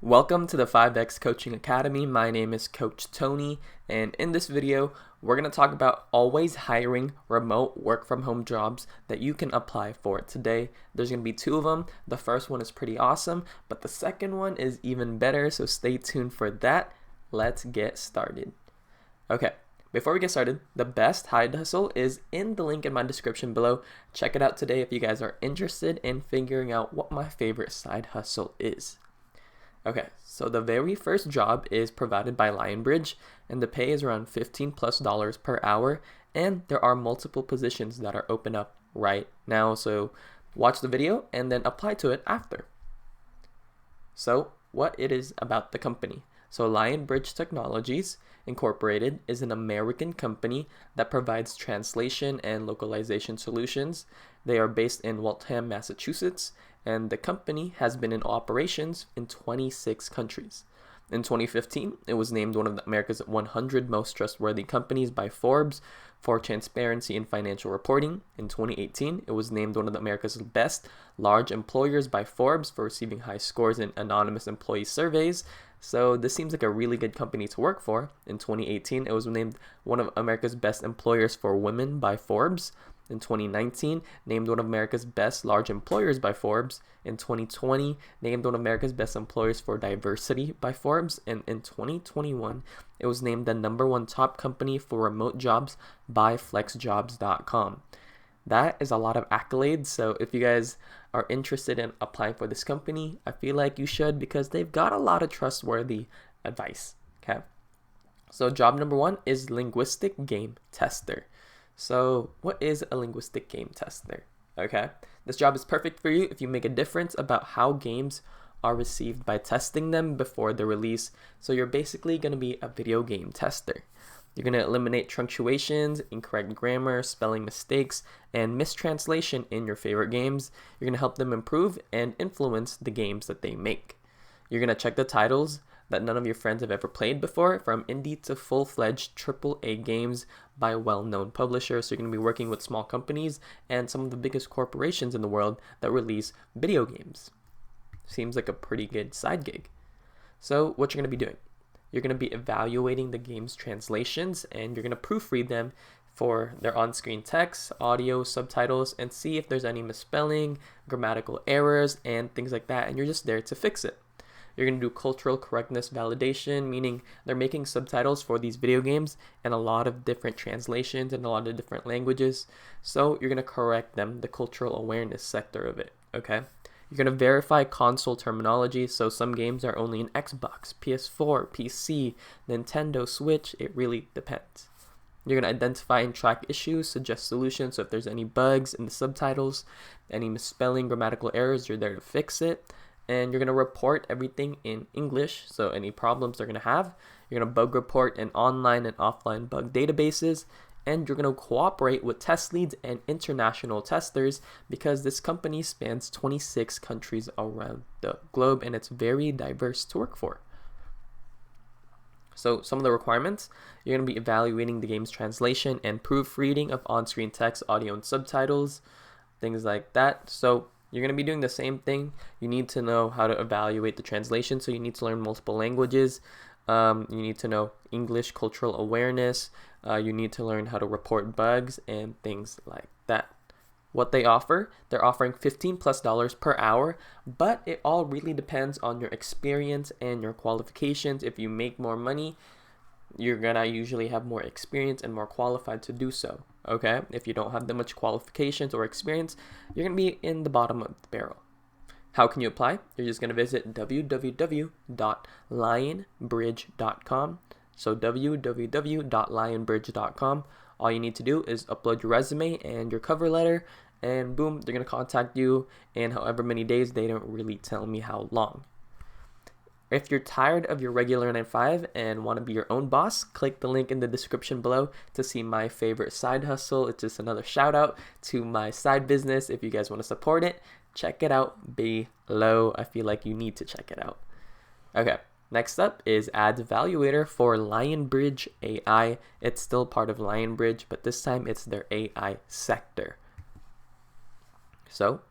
Welcome to the 5X Coaching Academy. My name is Coach Tony, and in this video, we're going to talk about always hiring remote work from home jobs that you can apply for today. There's going to be two of them. The first one is pretty awesome, but the second one is even better, so stay tuned for that. Let's get started. Okay, before we get started, the best side hustle is in the link in my description below. Check it out today if you guys are interested in figuring out what my favorite side hustle is. Okay, so the very first job is provided by Lionbridge, and the pay is around $15+ per hour, and there are multiple positions that are open up right now, so watch the video and then apply to it after. So what it is about the company. So Lionbridge Technologies Incorporated is an American company that provides translation and localization solutions. They are based in Waltham, Massachusetts, and the company has been in operations in 26 countries. In 2015, it was named one of America's 100 most trustworthy companies by Forbes for transparency in financial reporting. In 2018, it was named one of America's best large employers by Forbes for receiving high scores in anonymous employee surveys. So this seems like a really good company to work for. In 2018, it was named one of America's best employers for women by Forbes. In 2019, named one of America's best large employers by Forbes. In 2020, named one of America's best employers for diversity by Forbes. And in 2021, it was named the #1 top company for remote jobs by flexjobs.com. That is a lot of accolades, so if you guys are interested in applying for this company, I feel like you should because they've got a lot of trustworthy advice. Okay, so job #1 is linguistic game tester. So what is a linguistic game tester? Okay, this job is perfect for you if you make a difference about how games are received by testing them before the release. So you're basically going to be a video game tester. You're going to eliminate punctuations, incorrect grammar, spelling mistakes, and mistranslation in your favorite games. You're going to help them improve and influence the games that they make. You're going to check the titles that none of your friends have ever played before, from indie to full-fledged AAA games by well-known publishers. So you're going to be working with small companies and some of the biggest corporations in the world that release video games. Seems like a pretty good side gig. So what you're going to be doing, you're going to be evaluating the game's translations, and you're going to proofread them for their on-screen text, audio, subtitles, and see if there's any misspelling, grammatical errors, and things like that, and you're just there to fix it. You're going to do cultural correctness validation, meaning they're making subtitles for these video games and a lot of different translations in a lot of different languages. So you're going to correct them, the cultural awareness sector of it, okay? You're going to verify console terminology. So some games are only in Xbox, PS4, PC, Nintendo, Switch. It really depends. You're going to identify and track issues, suggest solutions. So if there's any bugs in the subtitles, any misspelling, grammatical errors, you're there to fix it. And you're going to report everything in English, so any problems they're going to have. You're going to bug report in online and offline bug databases, and you're going to cooperate with test leads and international testers because this company spans 26 countries around the globe, and it's very diverse to work for. So some of the requirements, you're going to be evaluating the game's translation and proofreading of on-screen text, audio, and subtitles, things like that. So you're going to be doing the same thing. You need to know how to evaluate the translation, so you need to learn multiple languages. You need to know English, cultural awareness. You need to learn how to report bugs and things like that. What they offer, they're offering $15+ per hour, but it all really depends on your experience and your qualifications. If you make more money, you're gonna usually have more experience and more qualified to do so, okay? If you don't have that much qualifications or experience, you're gonna be in the bottom of the barrel. How can you apply? You're just gonna visit www.lionbridge.com. So www.lionbridge.com. All you need to do is upload your resume and your cover letter, and boom, they're gonna contact you in however many days. They don't really tell me how long. If you're tired of your regular 9-to-5 and want to be your own boss, click the link in the description below to see my favorite side hustle. It's just another shout out to my side business. If you guys want to support it, check it out below. I feel like you need to check it out. Okay, next up is AddEvaluator for Lionbridge AI. It's still part of Lionbridge, but this time it's their AI sector. So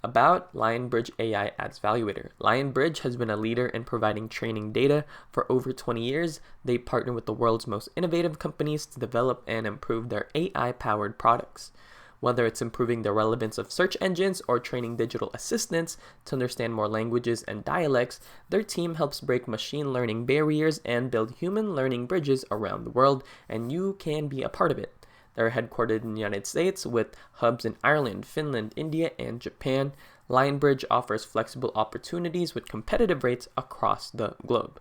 About Lionbridge AI AddEvaluator. Lionbridge has been a leader in providing training data for over 20 years. They partner with the world's most innovative companies to develop and improve their AI-powered products. Whether it's improving the relevance of search engines or training digital assistants to understand more languages and dialects, their team helps break machine learning barriers and build human learning bridges around the world, and you can be a part of it. They're headquartered in the United States with hubs in Ireland, Finland, India, and Japan. Lionbridge offers flexible opportunities with competitive rates across the globe.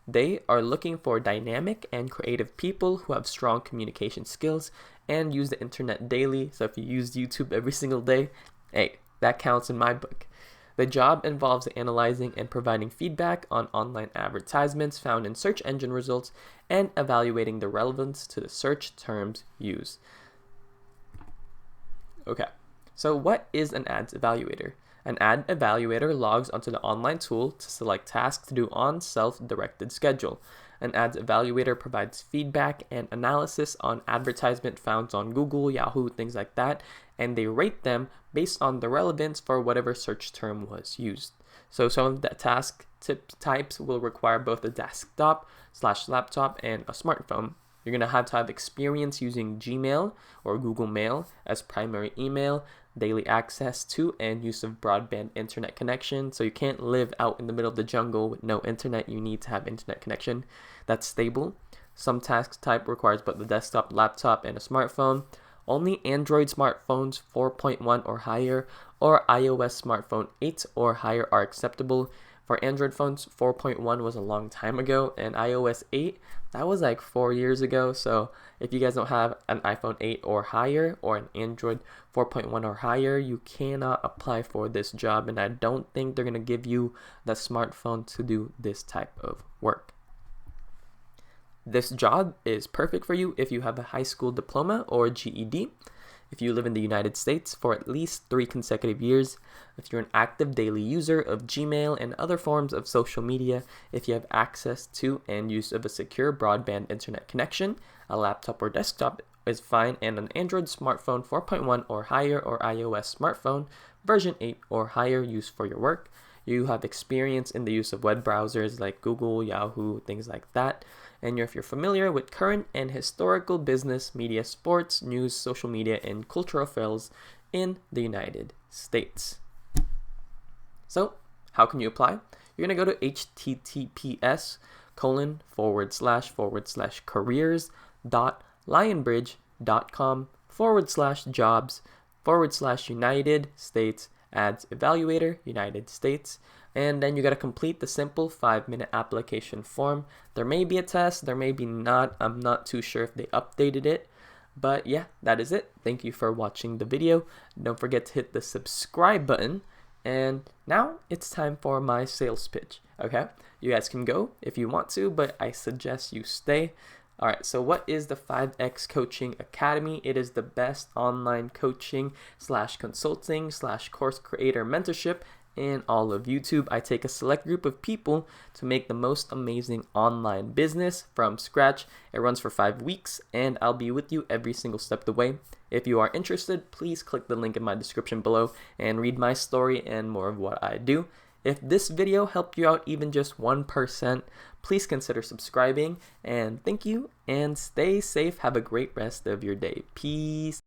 They are looking for dynamic and creative people who have strong communication skills and use the internet daily. So if you use YouTube every single day, hey, that counts in my book. The job involves analyzing and providing feedback on online advertisements found in search engine results and evaluating the relevance to the search terms used. Okay, so what is an AddEvaluator? An AddEvaluator logs onto the online tool to select tasks to do on self-directed schedule. An AddEvaluator provides feedback and analysis on advertisement found on Google, Yahoo, things like that, and they rate them based on the relevance for whatever search term was used. So some of the task types will require both a desktop/laptop and a smartphone. You're going to have experience using Gmail or Google Mail as primary email, daily access to and use of broadband internet connection. So you can't live out in the middle of the jungle with no internet. You need to have internet connection that's stable. Some task type requires both the desktop, laptop, and a smartphone. Only Android smartphones 4.1 or higher or iOS smartphone 8 or higher are acceptable. For Android phones, 4.1 was a long time ago, and iOS 8, that was like 4 years ago. So if you guys don't have an iPhone 8 or higher or an Android 4.1 or higher, you cannot apply for this job, and I don't think they're going to give you the smartphone to do this type of work. This job is perfect for you if you have a high school diploma or GED, if you live in the United States for at least 3 consecutive years, if you're an active daily user of Gmail and other forms of social media, if you have access to and use of a secure broadband internet connection, a laptop or desktop is fine, and an Android smartphone 4.1 or higher or iOS smartphone version 8 or higher used for your work. You have experience in the use of web browsers like Google, Yahoo, things like that. And if you're familiar with current and historical business, media, sports, news, social media, and cultural affairs in the United States. So, how can you apply? You're going to go to https://careers.lionbridge.com/jobs/United States AddEvaluator United States, and then you got to complete the simple 5-minute application form. There may be a test, there may be not. I'm not too sure if they updated it, but yeah, that is it. Thank you for watching the video. Don't forget to hit the subscribe button, and now it's time for my sales pitch. Okay, you guys can go if you want to, but I suggest you stay. All right, so what is the 5X Coaching Academy? It is the best online coaching / consulting / course creator mentorship in all of YouTube. I take a select group of people to make the most amazing online business from scratch. It runs for 5 weeks, and I'll be with you every single step of the way. If you are interested, please click the link in my description below and read my story and more of what I do. If this video helped you out even just 1%, please consider subscribing, and thank you, and stay safe. Have a great rest of your day. Peace.